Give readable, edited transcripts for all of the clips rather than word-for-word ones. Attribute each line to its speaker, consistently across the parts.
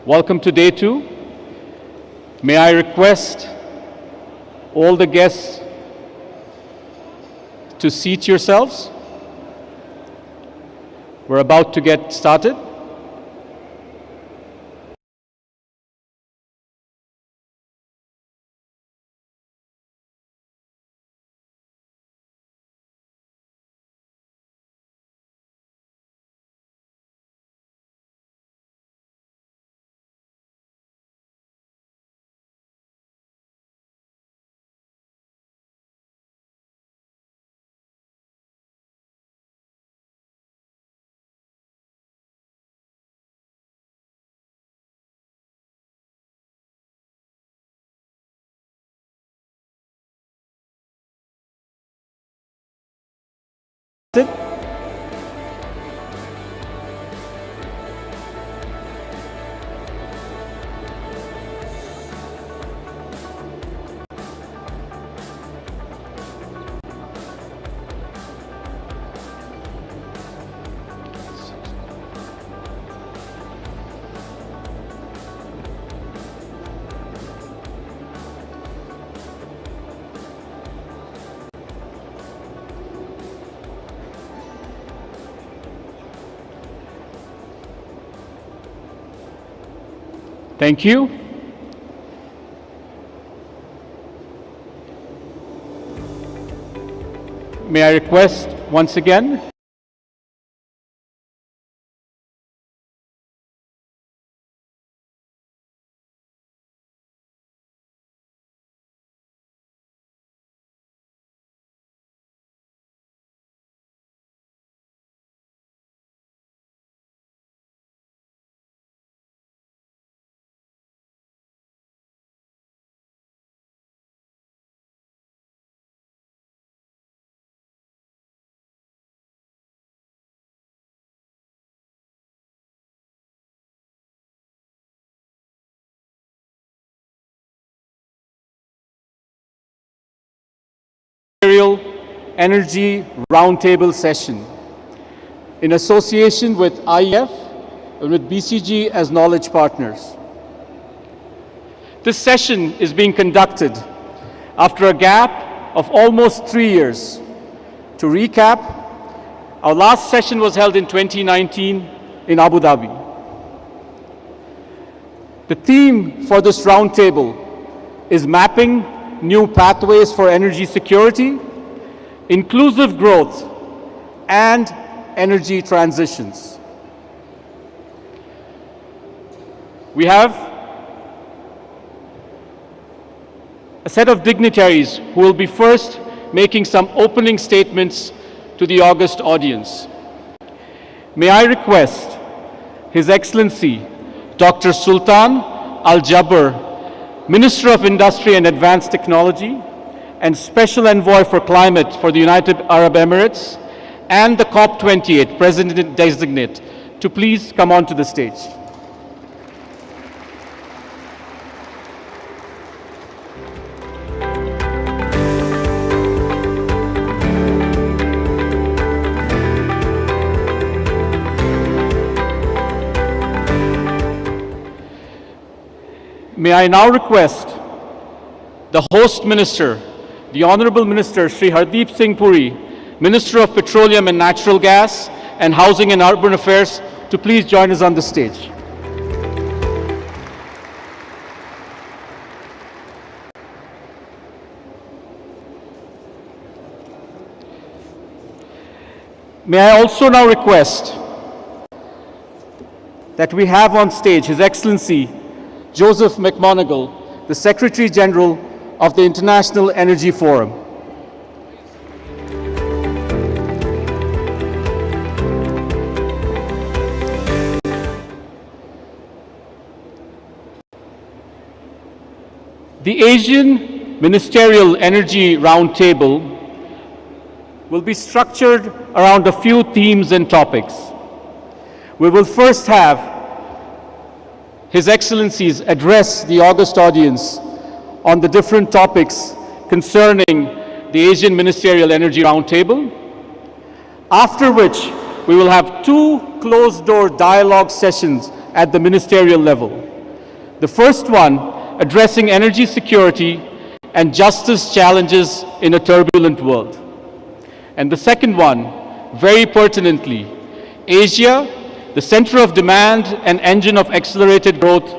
Speaker 1: Welcome to day 2. May I request all the guests to seat yourselves. We're about to get started. Thank you. May I request once again? Ministerial Energy Roundtable session in association with IEF and with BCG as knowledge partners. This session is being conducted after a gap of almost 3 years. To recap, our last session was held in 2019 in Abu Dhabi. The theme for this roundtable is mapping new pathways for energy security, inclusive growth, and energy transitions. We have a set of dignitaries who will be first making some opening statements to the august audience. May I request His Excellency Dr. Sultan Al Jaber, Minister of Industry and Advanced Technology and Special Envoy for Climate for the United Arab Emirates, and the COP28 President-designate, to please come onto the stage. May I now request the host minister, the Honorable Minister Shri Hardeep Singh Puri, Minister of Petroleum and Natural Gas and Housing and Urban Affairs, to please join us on the stage. May I also now request that we have on stage His Excellency Joseph McMoneagle, the Secretary General of the International Energy Forum. The Asian Ministerial Energy Roundtable will be structured around a few themes and topics. We will first have His Excellencies address the august audience on the different topics concerning the Asian Ministerial Energy Roundtable, after which we will have 2 closed-door dialogue sessions at the ministerial level. The first one, addressing energy security and justice challenges in a turbulent world. And the second one, very pertinently, Asia, the center of demand and engine of accelerated growth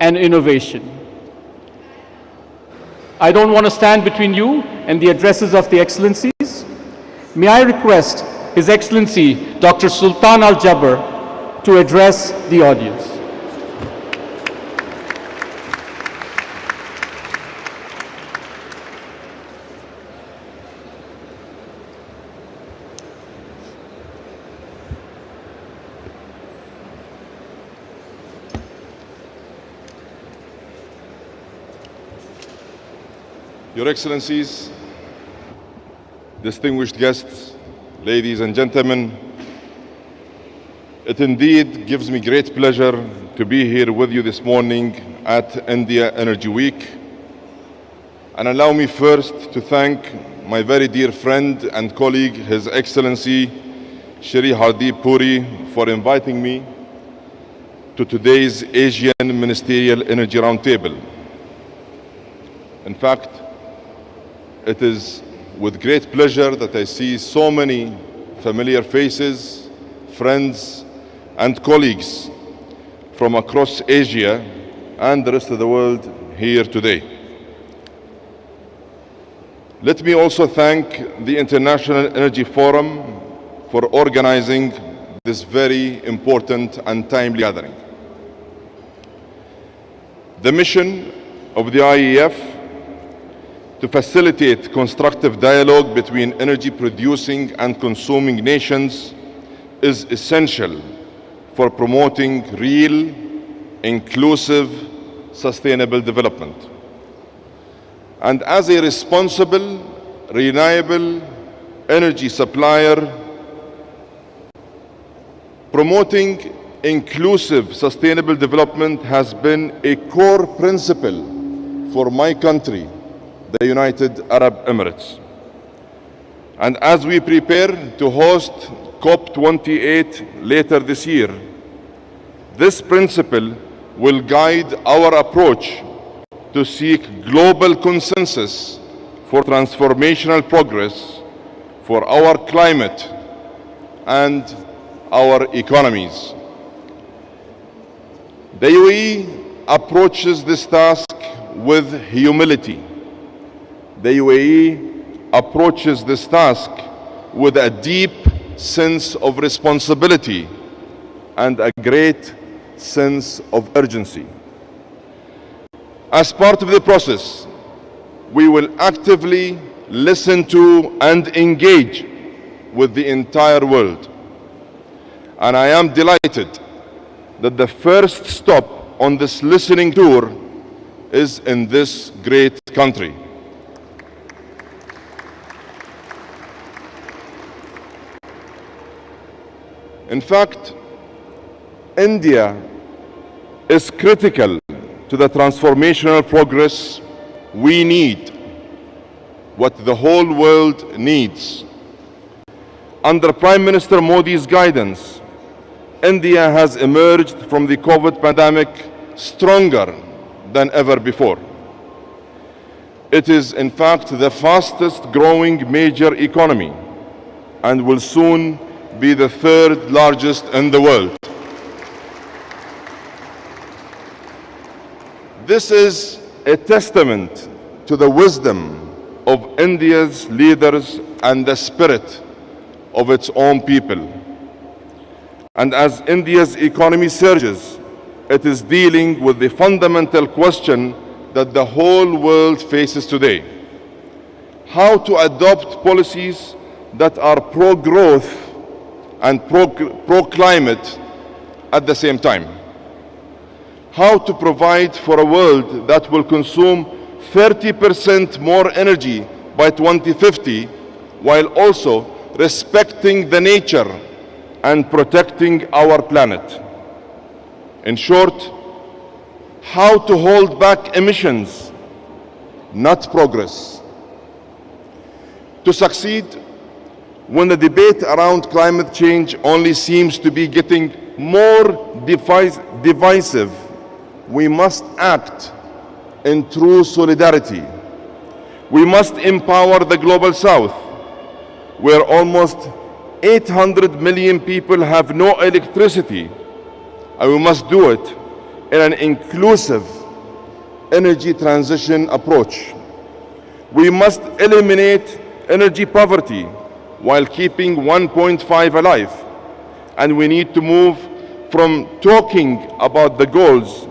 Speaker 1: and innovation. I don't want to stand between you and the addresses of the Excellencies. May I request His Excellency Dr. Sultan Al Jaber to address the audience.
Speaker 2: Your Excellencies, distinguished guests, ladies and gentlemen, it indeed gives me great pleasure to be here with you this morning at India Energy Week. And allow me first to thank my very dear friend and colleague, His Excellency Shri Hardeep Puri, for inviting me to today's Asian Ministerial Energy Roundtable. In fact, it is with great pleasure that I see so many familiar faces, friends, and colleagues from across Asia and the rest of the world here today. Let me also thank the International Energy Forum for organizing this very important and timely gathering. The mission of the IEF to facilitate constructive dialogue between energy producing and consuming nations is essential for promoting real, inclusive, sustainable development. And as a responsible, reliable energy supplier, promoting inclusive, sustainable development has been a core principle for my country, the United Arab Emirates. And as we prepare to host COP28 later this year, this principle will guide our approach to seek global consensus for transformational progress for our climate and our economies. The UAE approaches this task with humility. The UAE approaches this task with a deep sense of responsibility and a great sense of urgency. As part of the process, we will actively listen to and engage with the entire world. And I am delighted that the first stop on this listening tour is in this great country. In fact, India is critical to the transformational progress we need, what the whole world needs. Under Prime Minister Modi's guidance, India has emerged from the COVID pandemic stronger than ever before. It is, in fact, the fastest growing major economy and will soon be the third largest in the world. This is a testament to the wisdom of India's leaders and the spirit of its own people. And as India's economy surges, it is dealing with the fundamental question that the whole world faces today: how to adopt policies that are pro-growth and pro-climate at the same time. How to provide for a world that will consume 30% more energy by 2050, while also respecting the nature and protecting our planet. In short, how to hold back emissions, not progress. To succeed, when the debate around climate change only seems to be getting more divisive, we must act in true solidarity. We must empower the Global South, where almost 800 million people have no electricity, and we must do it in an inclusive energy transition approach. We must eliminate energy poverty while keeping 1.5 alive, and we need to move from talking about the goals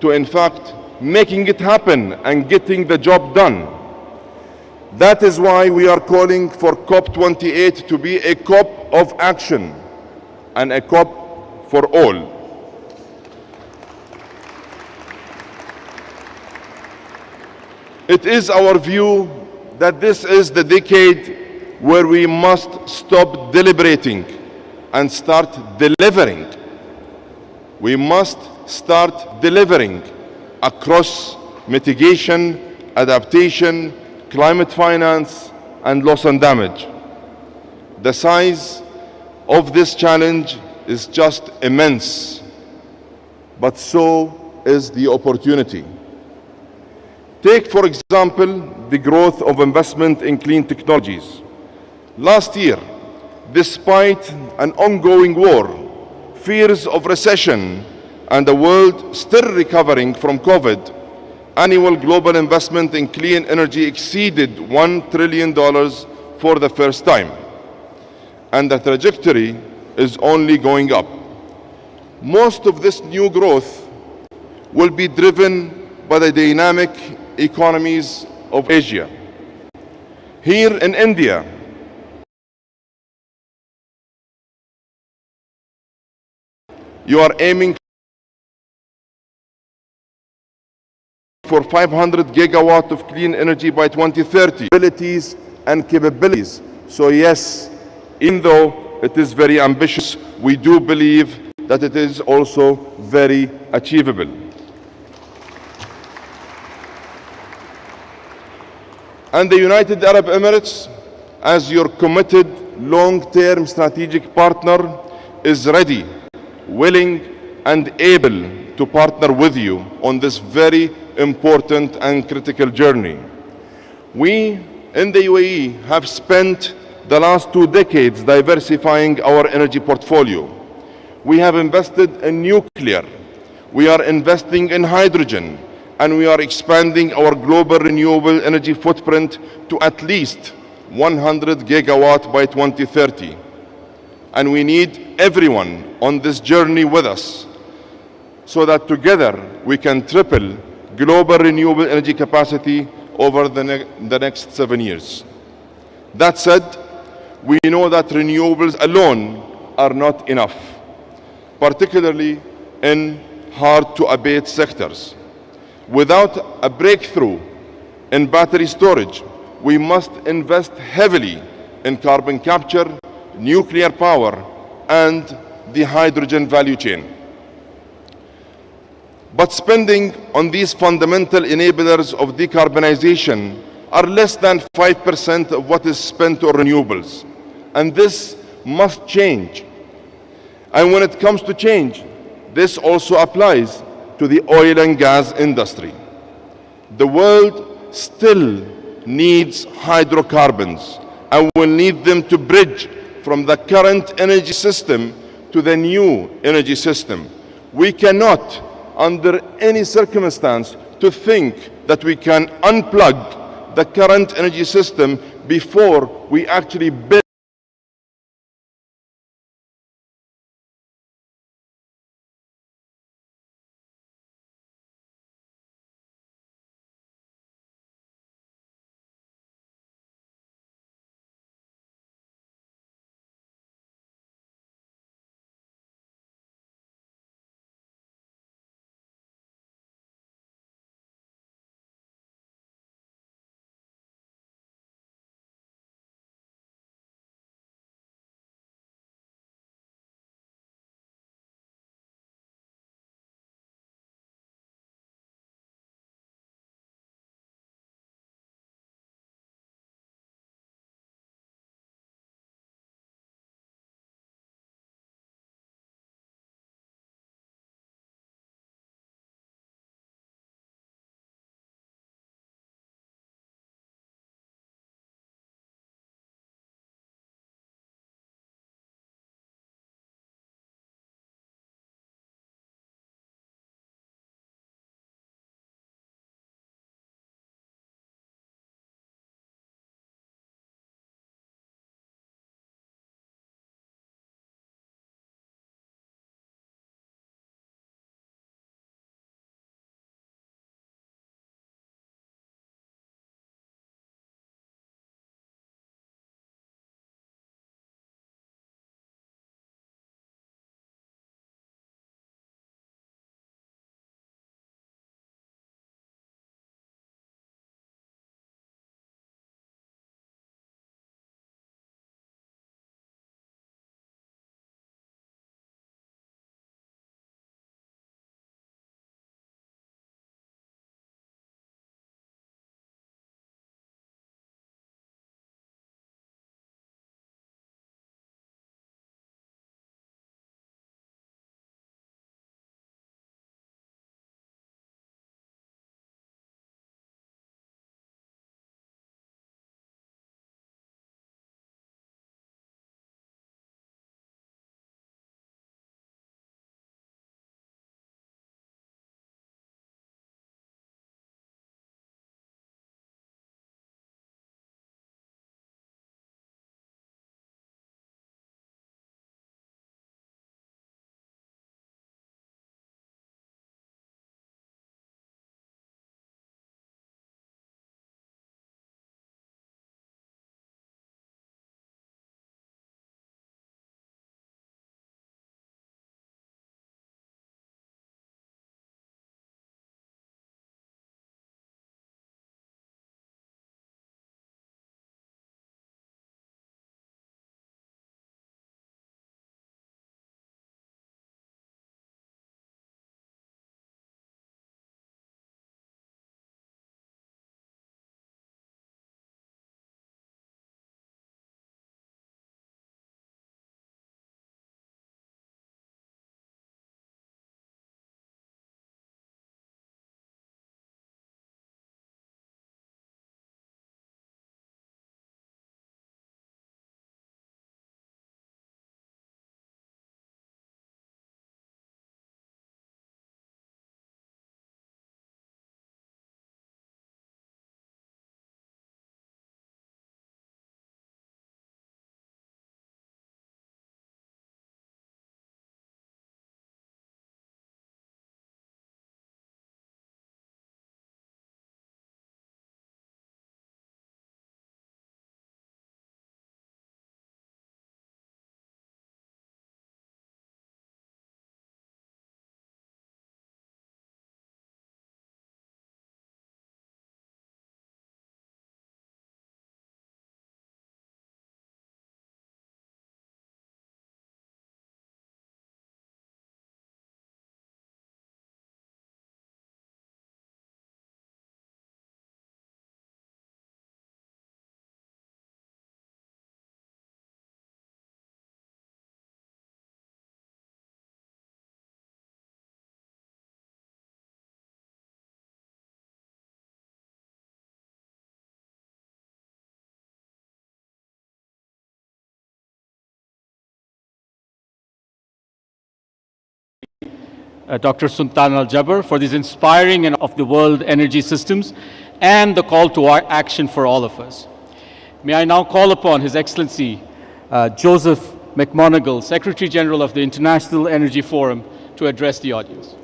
Speaker 2: to, in fact, making it happen and getting the job done. That is why we are calling for COP28 to be a COP of action and a COP for all. It is our view that this is the decade where we must stop deliberating and start delivering. We must start delivering across mitigation, adaptation, climate finance, and loss and damage. The size of this challenge is just immense, but so is the opportunity. Take, for example, the growth of investment in clean technologies. Last year, despite an ongoing war, fears of recession, and the world still recovering from COVID, annual global investment in clean energy exceeded $1 trillion for the first time. And the trajectory is only going up. Most of this new growth will be driven by the dynamic economies of Asia. Here in India, you are aiming for 500 gigawatt of clean energy by 2030. Abilities and capabilities. So yes, even though it is very ambitious, we do believe that it is also very achievable. And the United Arab Emirates, as your committed long-term strategic partner, is ready, willing, and able to partner with you on this very important and critical journey. We in the UAE have spent the last 2 decades diversifying our energy portfolio. We have invested in nuclear, we are investing in hydrogen, and we are expanding our global renewable energy footprint to at least 100 gigawatt by 2030. And we need everyone on this journey with us so that together we can triple global renewable energy capacity over the next 7 years. That said, we know that renewables alone are not enough, particularly in hard-to-abate sectors. Without a breakthrough in battery storage, we must invest heavily in carbon capture, nuclear power, and the hydrogen value chain. But spending on these fundamental enablers of decarbonization are less than 5% of what is spent on renewables. And this must change. And when it comes to change, this also applies to the oil and gas industry. The world still needs hydrocarbons and will need them to bridge from the current energy system to the new energy system. We cannot, under any circumstance, to think that we can unplug the current energy system before we actually build
Speaker 1: Dr. Sultan Al-Jaber, for these inspiring and of the world energy systems and the call to action for all of us. May I now call upon His Excellency Joseph McMoneagle, Secretary General of the International Energy Forum, to address the audience.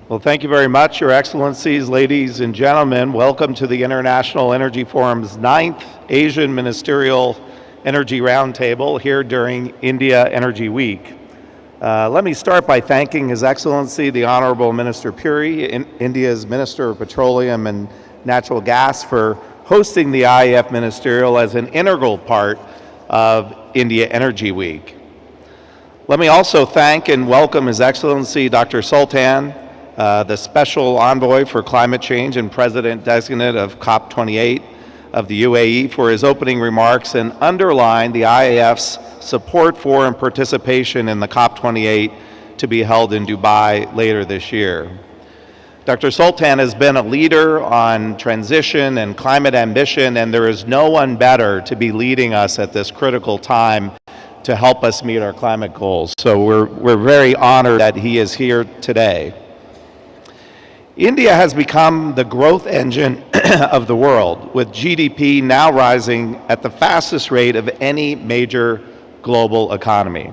Speaker 3: Well, thank you very much, Your Excellencies, ladies and gentlemen. Welcome to the International Energy Forum's 9th Asian Ministerial Energy Roundtable here during India Energy Week. Let me start by thanking His Excellency, the Honorable Minister Puri, India's Minister of Petroleum and Natural Gas, for hosting the IEF Ministerial as an integral part of India Energy Week. Let me also thank and welcome His Excellency Dr. Sultan, the Special Envoy for Climate Change and President-Designate of COP28 of the UAE, for his opening remarks and underline the IAF's support for and participation in the COP28 to be held in Dubai later this year. Dr. Sultan has been a leader on transition and climate ambition, and there is no one better to be leading us at this critical time to help us meet our climate goals. So we're very honored that he is here today. India has become the growth engine of the world, with GDP now rising at the fastest rate of any major global economy.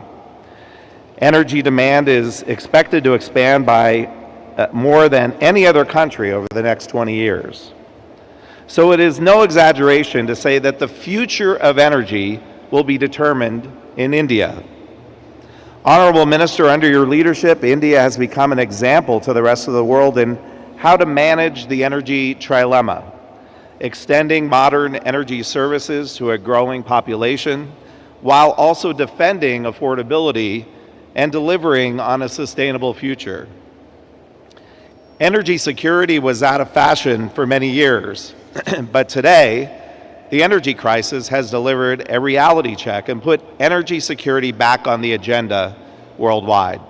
Speaker 3: Energy demand is expected to expand by more than any other country over the next 20 years. So it is no exaggeration to say that the future of energy will be determined in India. Honorable Minister, under your leadership, India has become an example to the rest of the world in how to manage the energy trilemma, extending modern energy services to a growing population, while also defending affordability and delivering on a sustainable future. Energy security was out of fashion for many years, but today, the energy crisis has delivered a reality check and put energy security back on the agenda worldwide.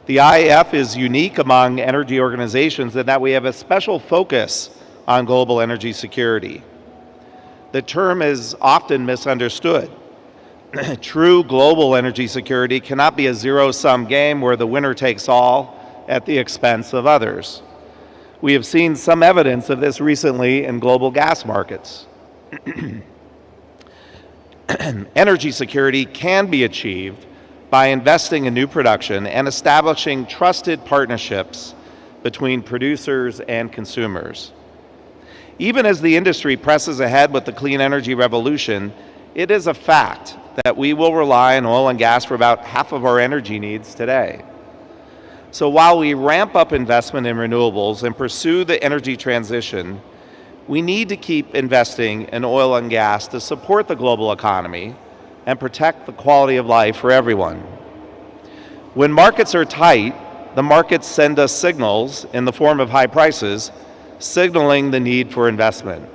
Speaker 3: The IEF is unique among energy organizations in that we have a special focus on global energy security. The term is often misunderstood. True global energy security cannot be a zero-sum game where the winner takes all at the expense of others. We have seen some evidence of this recently in global gas markets. Energy security can be achieved by investing in new production and establishing trusted partnerships between producers and consumers. Even as the industry presses ahead with the clean energy revolution, it is a fact that we will rely on oil and gas for about half of our energy needs today. So while we ramp up investment in renewables and pursue the energy transition, we need to keep investing in oil and gas to support the global economy and protect the quality of life for everyone. When markets are tight, the markets send us signals in the form of high prices, signaling the need for investment.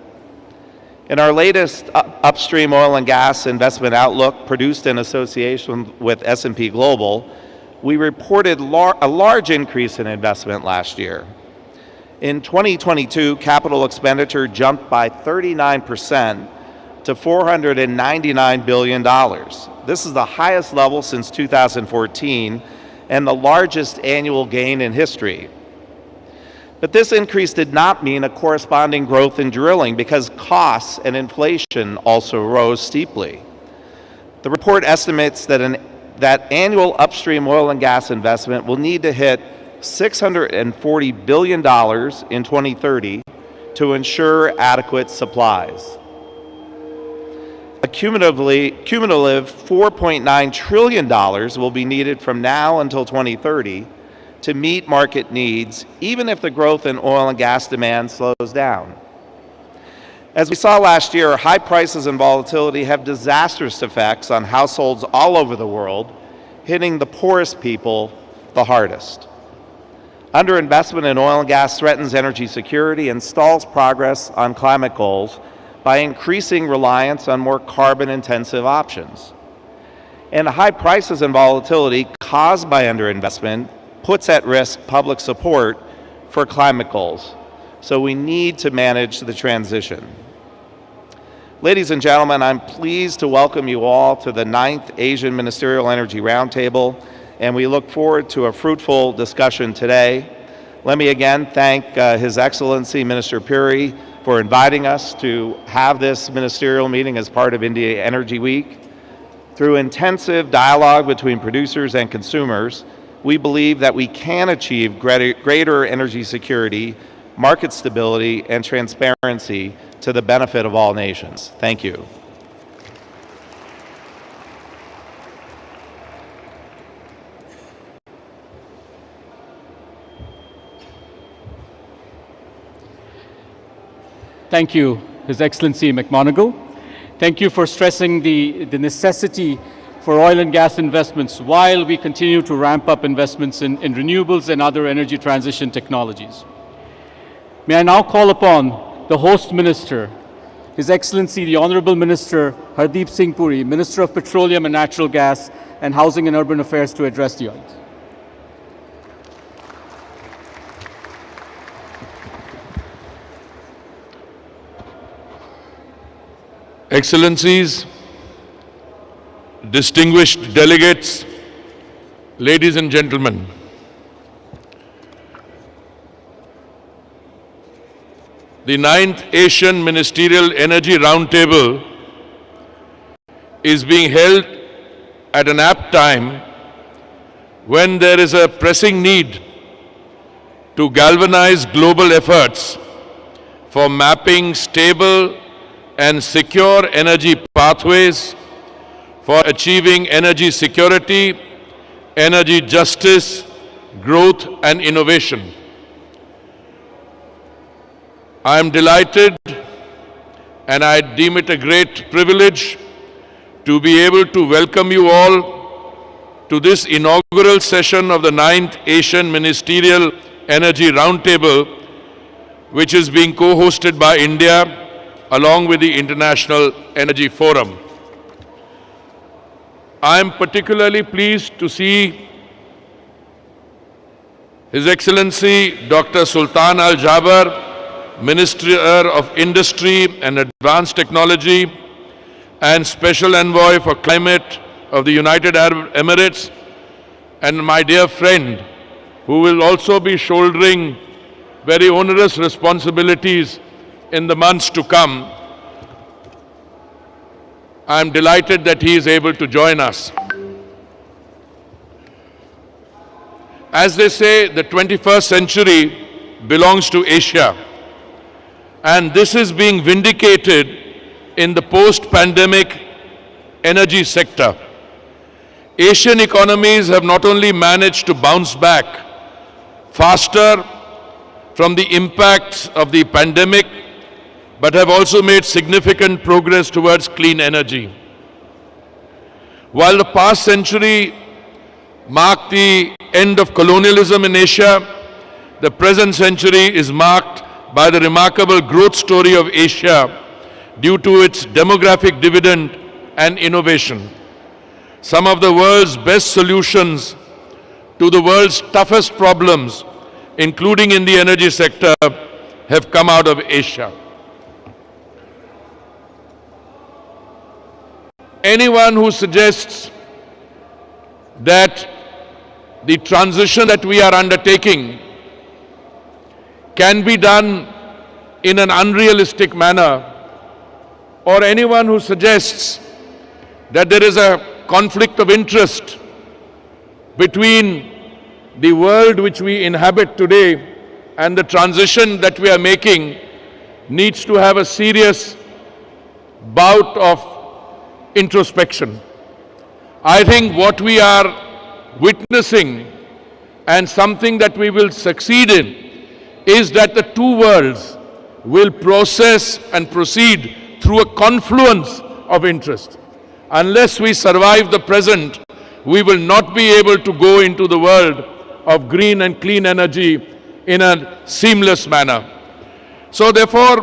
Speaker 3: In our latest upstream oil and gas investment outlook, produced in association with S&P Global, we reported a large increase in investment last year. In 2022, capital expenditure jumped by 39% to $499 billion. This is the highest level since 2014 and the largest annual gain in history. But this increase did not mean a corresponding growth in drilling because costs and inflation also rose steeply. The report estimates that annual upstream oil and gas investment will need to hit $640 billion in 2030 to ensure adequate supplies. A cumulative $4.9 trillion will be needed from now until 2030 to meet market needs, even if the growth in oil and gas demand slows down. As we saw last year, high prices and volatility have disastrous effects on households all over the world, hitting the poorest people the hardest. Underinvestment in oil and gas threatens energy security and stalls progress on climate goals by increasing reliance on more carbon-intensive options. And high prices and volatility caused by underinvestment puts at risk public support for climate goals. So we need to manage the transition. Ladies and gentlemen, I'm pleased to welcome you all to the 9th Asian Ministerial Energy Roundtable, and we look forward to a fruitful discussion today. Let me again thank His Excellency Minister Puri for inviting us to have this ministerial meeting as part of India Energy Week. Through intensive dialogue between producers and consumers, we believe that we can achieve greater energy security, market stability, and transparency to the benefit of all nations. Thank you.
Speaker 1: Thank you, His Excellency McMonagle. Thank you for stressing the necessity for oil and gas investments while we continue to ramp up investments in renewables and other energy transition technologies. May I now call upon the host minister, His Excellency the Honorable Minister Hardeep Singh Puri, Minister of Petroleum and Natural Gas and Housing and Urban Affairs, to address the audience.
Speaker 4: Excellencies, distinguished delegates, ladies and gentlemen, the 9th Asian Ministerial Energy Roundtable is being held at an apt time when there is a pressing need to galvanize global efforts for mapping stable and secure energy pathways for achieving energy security, energy justice, growth and innovation. I am delighted and I deem it a great privilege to be able to welcome you all to this inaugural session of the 9th Asian Ministerial Energy Roundtable, which is being co-hosted by India along with the International Energy Forum. I am particularly pleased to see His Excellency Dr. Sultan Al Jaber, Minister of Industry and Advanced Technology and Special Envoy for Climate of the United Arab Emirates, and my dear friend, who will also be shouldering very onerous responsibilities in the months to come. I am delighted that he is able to join us. As they say, the 21st century belongs to Asia, and this is being vindicated in the post-pandemic energy sector. Asian economies have not only managed to bounce back faster from the impacts of the pandemic, but have also made significant progress towards clean energy. While the past century marked the end of colonialism in Asia, the present century is marked by the remarkable growth story of Asia due to its demographic dividend and innovation. Some of the world's best solutions to the world's toughest problems, including in the energy sector, have come out of Asia. Anyone who suggests that the transition that we are undertaking can be done in an unrealistic manner, or anyone who suggests that there is a conflict of interest between the world which we inhabit today and the transition that we are making needs to have a serious bout of introspection. I think what we are witnessing, and something that we will succeed in, is that the two worlds will process and proceed through a confluence of interest. Unless we survive the present, we will not be able to go into the world of green and clean energy in a seamless manner. So therefore,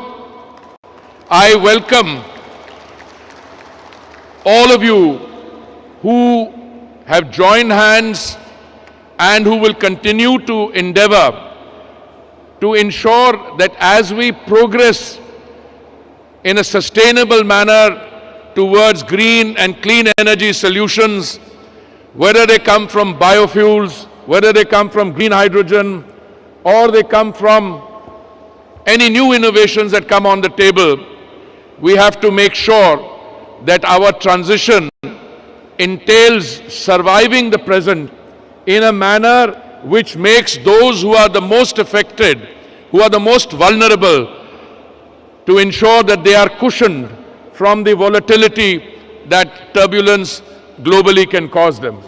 Speaker 4: I welcome all of you who have joined hands and who will continue to endeavor to ensure that as we progress in a sustainable manner towards green and clean energy solutions, whether they come from biofuels, whether they come from green hydrogen, or they come from any new innovations that come on the table, we have to make sure that our transition entails surviving the present in a manner which makes those who are the most affected, who are the most vulnerable, to ensure that they are cushioned from the volatility that turbulence globally can cause them.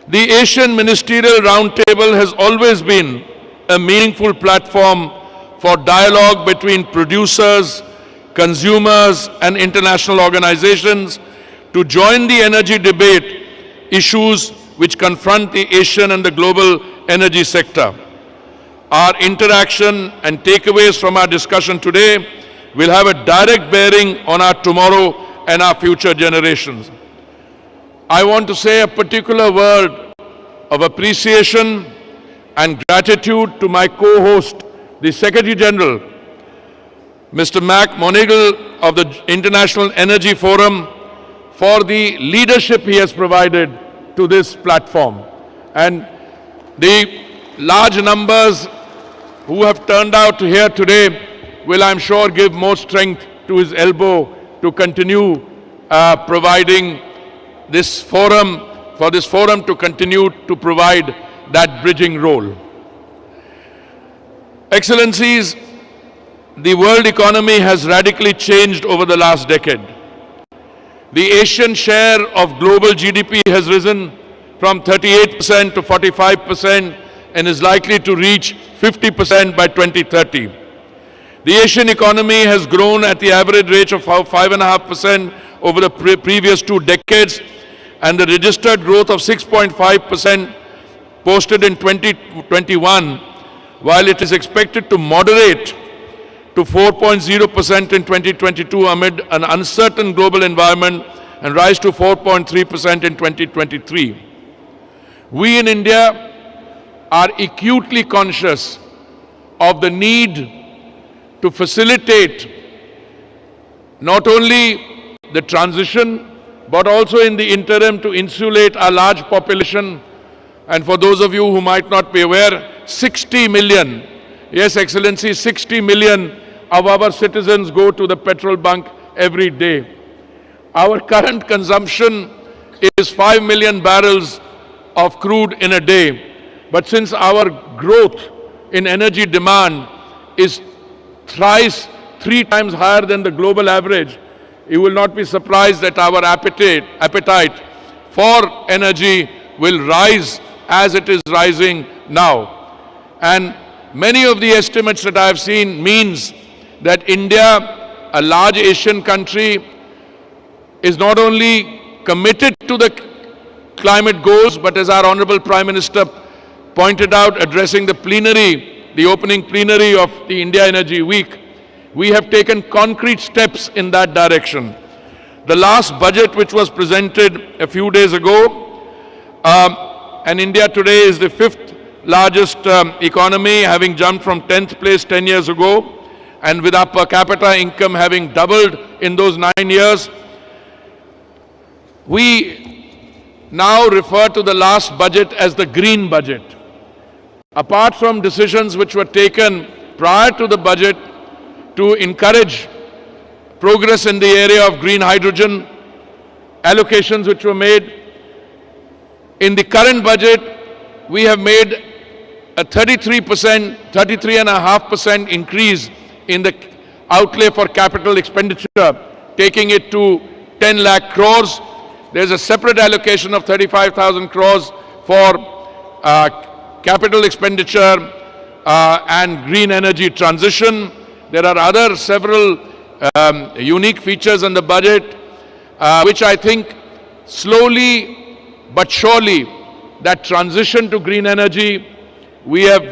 Speaker 4: The Asian Ministerial Roundtable has always been a meaningful platform for dialogue between producers, consumers, and international organizations to join the energy debate issues which confront the Asian and the global energy sector. Our interaction and takeaways from our discussion today will have a direct bearing on our tomorrow and our future generations. I want to say a particular word of appreciation and gratitude to my co-host, the Secretary General, Mr. Mac Monagle of the International Energy Forum, for the leadership he has provided to this platform. And the large numbers who have turned out here today will, I'm sure, give more strength to his elbow to continue providing this forum, for this forum to continue to provide that bridging role. Excellencies, the world economy has radically changed over the last decade. The Asian share of global GDP has risen from 38% to 45% and is likely to reach 50% by 2030. The Asian economy has grown at the average rate of 5.5% over the previous 2 decades, and the registered growth of 6.5% posted in 2021, while it is expected to moderate to 4.0% in 2022 amid an uncertain global environment and rise to 4.3% in 2023. We in India are acutely conscious of the need to facilitate not only the transition, but also in the interim to insulate our large population. And for those of you who might not be aware, 60 million, yes, Excellency, 60 million of our citizens go to the petrol bunk every day. Our current consumption is 5 million barrels of crude in a day. But since our growth in energy demand is thrice, 3 times higher than the global average, you will not be surprised that our appetite for energy will rise as it is rising now. And many of the estimates that I have seen means that India, a large Asian country, is not only committed to the climate goals, but as our Honorable Prime Minister pointed out addressing the plenary, the opening plenary of the India Energy Week, we have taken concrete steps in that direction. The last budget which was presented a few days ago, and India today is the 5th largest economy, having jumped from 10th place 10 years ago, and with our per capita income having doubled in those 9 years, we now refer to the last budget as the green budget. Apart from decisions which were taken prior to the budget to encourage progress in the area of green hydrogen, allocations which were made, in the current budget, we have made a 33.5% increase in the outlay for capital expenditure, taking it to 10 lakh crores. There's a separate allocation of 35,000 crores for capital expenditure and green energy transition. There are other several unique features in the budget, which I think slowly but surely that transition to green energy, we have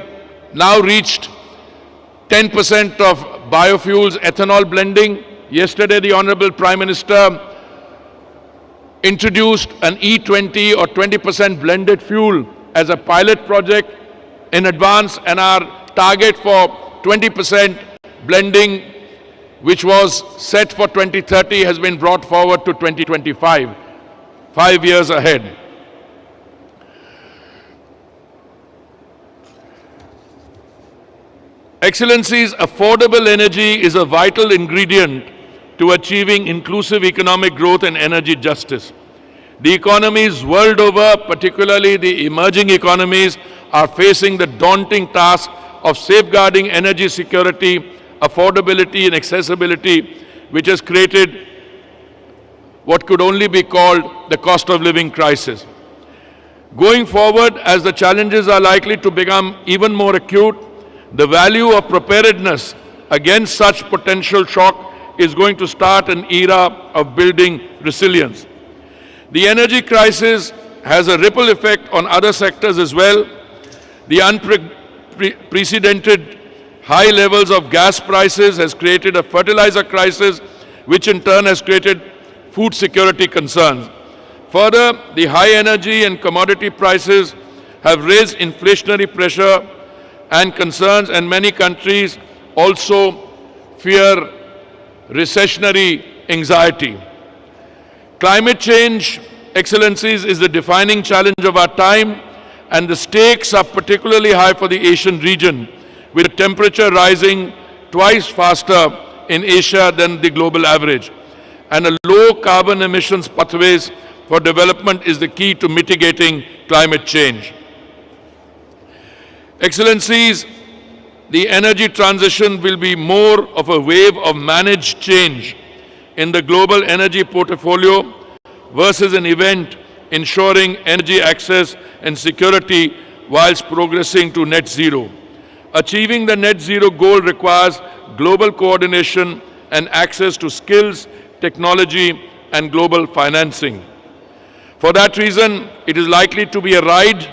Speaker 4: now reached 10% of biofuels ethanol blending. Yesterday, the Honorable Prime Minister introduced an E20 or 20% blended fuel as a pilot project in advance, and our target for 20% blending which was set for 2030, has been brought forward to 2025, 5 years ahead. Excellencies, affordable energy is a vital ingredient to achieving inclusive economic growth and energy justice. The economies world over, particularly the emerging economies, are facing the daunting task of safeguarding energy security, affordability and accessibility, which has created what could only be called the cost of living crisis. Going forward, as the challenges are likely to become even more acute, the value of preparedness against such potential shock is going to start an era of building resilience. The energy crisis has a ripple effect on other sectors as well. The unprecedented high levels of gas prices has created a fertilizer crisis, which in turn has created food security concerns. Further, the high energy and commodity prices have raised inflationary pressure and concerns, and many countries also fear recessionary anxiety. Climate change, Excellencies, is the defining challenge of our time, and the stakes are particularly high for the Asian region, with the temperature rising twice faster in Asia than the global average. And a low carbon emissions pathways for development is the key to mitigating climate change. Excellencies, the energy transition will be more of a wave of managed change in the global energy portfolio versus an event ensuring energy access and security whilst progressing to net zero. Achieving the net zero goal requires global coordination and access to skills, technology, and global financing. For that reason, it is likely to be a ride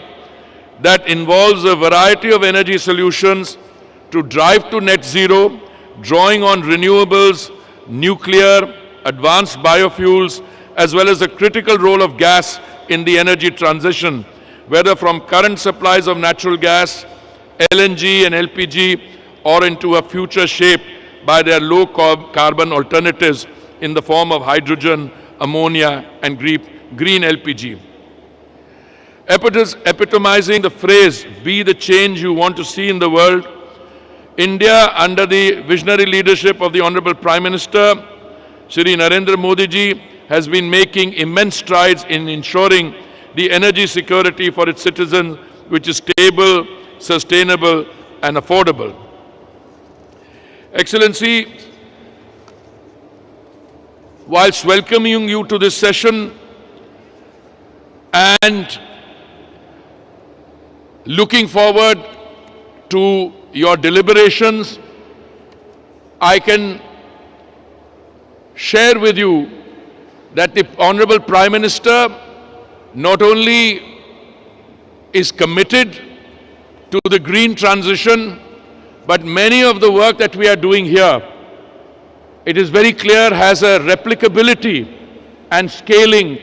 Speaker 4: that involves a variety of energy solutions to drive to net zero, drawing on renewables, nuclear, advanced biofuels, as well as the critical role of gas in the energy transition, whether from current supplies of natural gas, LNG and LPG, or into a future shaped by their low carbon alternatives in the form of hydrogen, ammonia, and green LPG. Epitomizing the phrase, "Be the change you want to see in the world," India, under the visionary leadership of the Honorable Prime Minister, Shri Narendra Modi ji, has been making immense strides in ensuring the energy security for its citizens, which is stable, sustainable, and affordable. Excellency, whilst welcoming you to this session and looking forward to your deliberations, I can share with you that the Honorable Prime Minister not only is committed to the green transition, but many of the work that we are doing here, it is very clear, has a replicability and scaling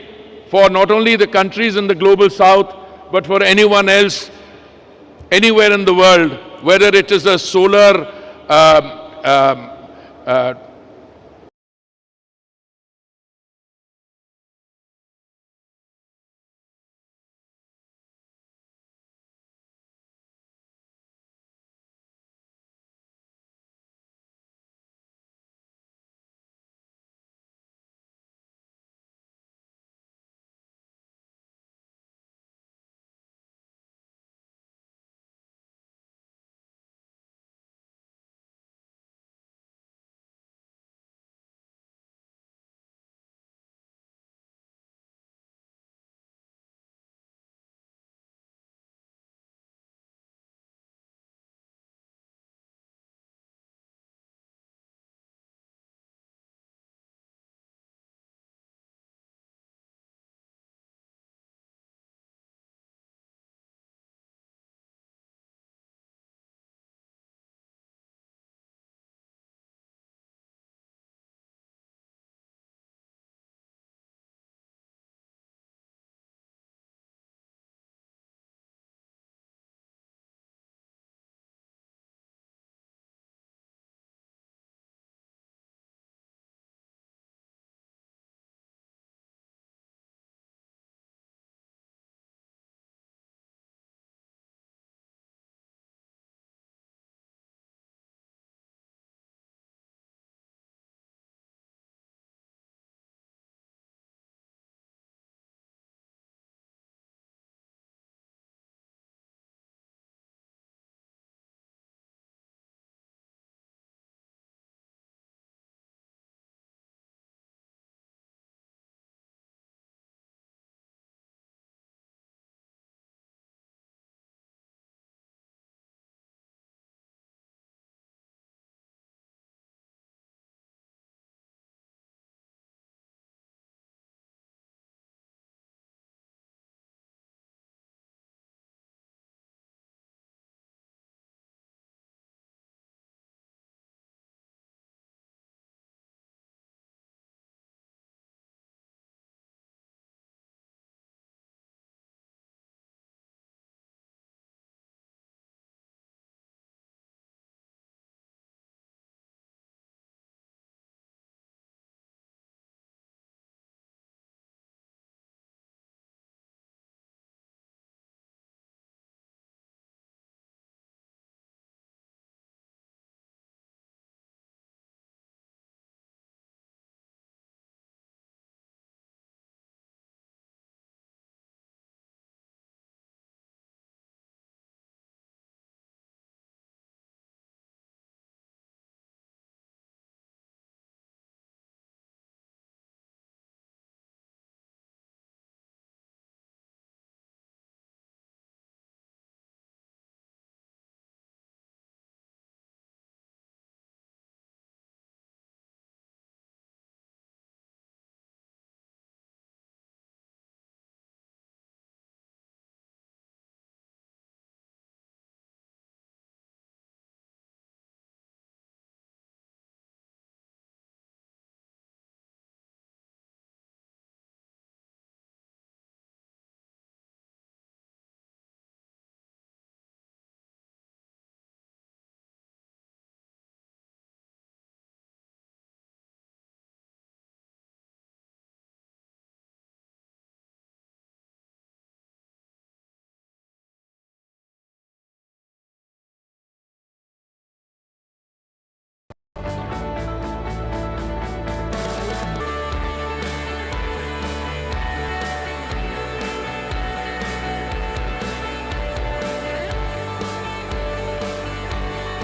Speaker 4: for not only the countries in the global south, but for anyone else, anywhere in the world, whether it is a solar